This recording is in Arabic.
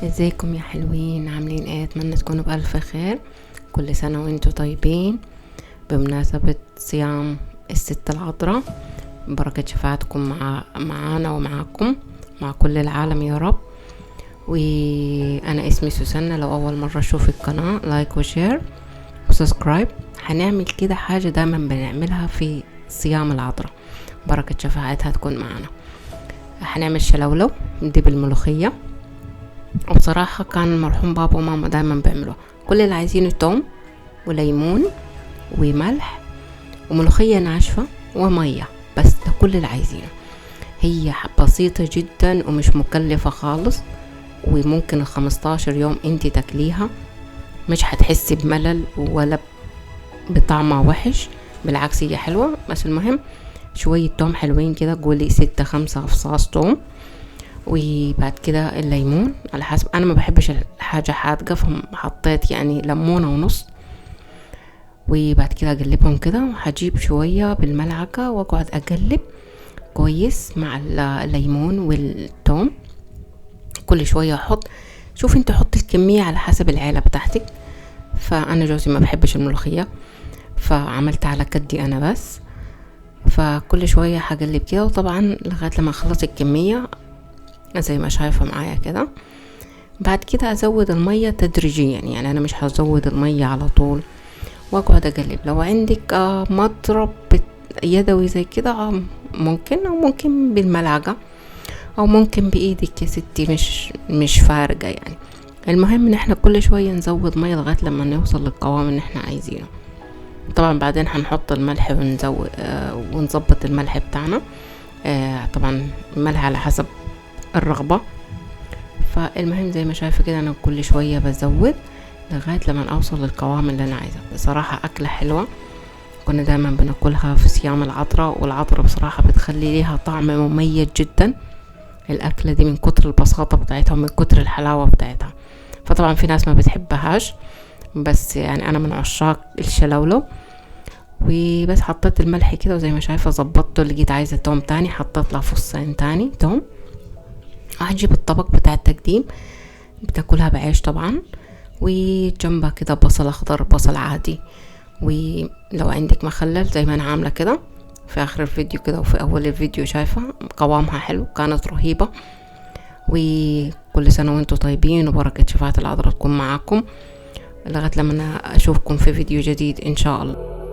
ازيكم يا حلوين؟ عاملين ايه؟ اتمنى تكونوا بألف خير. كل سنة وانتوا طيبين بمناسبة صيام الست العذراء. بركة شفاعتكم معانا ومعاكم مع كل العالم يا رب. وانا اسمي سوسنة. لو اول مرة اشوف القناة لايك وشير وسبسكرايب. هنعمل كده حاجة دايما بنعملها في صيام العذراء، بركة شفاعتها تكون معانا. هنعمل شلولو دي بالملوخية، وبصراحة كان المرحوم بابا وماما دايما بيعملوها. كل اللي عايزينه توم وليمون وملح وملوخية ناشفة ومية، بس ده كل اللي عايزينه. هي بسيطة جدا ومش مكلفة خالص، وممكن 15 يوم انتي تاكليها مش هتحسي بملل ولا بطعمها وحش، بالعكس هي حلوة. بس المهم شوية توم حلوين كده، قولي 6-5 افصاص توم، وبعد كده الليمون على حسب. انا ما بحبش الحاجة حادقة، فحطيت يعني ليمونة ونص. وبعد كده اقلبهم كده، وهجيب شوية بالملعقة واقعد اقلب كويس مع الليمون والثوم. كل شوية احط، شوف انت حط الكمية على حسب العيلة بتاعتك. فانا جوزي ما بحبش الملوخية، فعملت على كدي انا بس. فكل شوية هقلب كده، وطبعا لغاية لما اخلص الكمية زي ما شايفة معايا كده. بعد كده ازود المية تدريجيا، يعني انا مش هزود المية على طول، واقعد اقلب. لو عندك مضرب يدوي زي كده ممكن، او ممكن بالملعقة، او ممكن بايدك يا ستي، مش فارقة يعني. المهم ان احنا كل شوية نزود مية لغاية لما نوصل للقوام اللي احنا عايزينه. طبعا بعدين هنحط الملح ونزود ونظبط الملح بتاعنا. طبعا الملح على حسب الرغبة. فالمهم زي ما شايفة كده انا كل شوية بزود لغاية لما اوصل للقوام اللي انا عايزة. بصراحة اكلة حلوة، كنا دايما بناكلها في صيام العذراء، والعذراء بصراحة بتخلي ليها طعم مميز جدا الاكلة دي، من كتر البساطة بتاعتها ومن كتر الحلاوة بتاعتها. فطبعا في ناس ما بتحبهاش، بس يعني انا من عشاق الشلولو. وبس حطيت الملح كده، وزي ما شايفة ظبطته. لقيت عايزة توم تاني، حطيت لها فصين تاني توم. هجيب الطبق بتاع التقديم، بتاكلها بعيش طبعا، وجنبها كده بصل اخضر، بصل عادي. ولو عندك مخلل زي ما انا عامله كده في اخر الفيديو كده وفي اول الفيديو، شايفه قوامها حلو، كانت رهيبه. وكل سنه وانتم طيبين، وبركه شفاعة العذراء تكون معاكم لغايه لما انا اشوفكم في فيديو جديد ان شاء الله.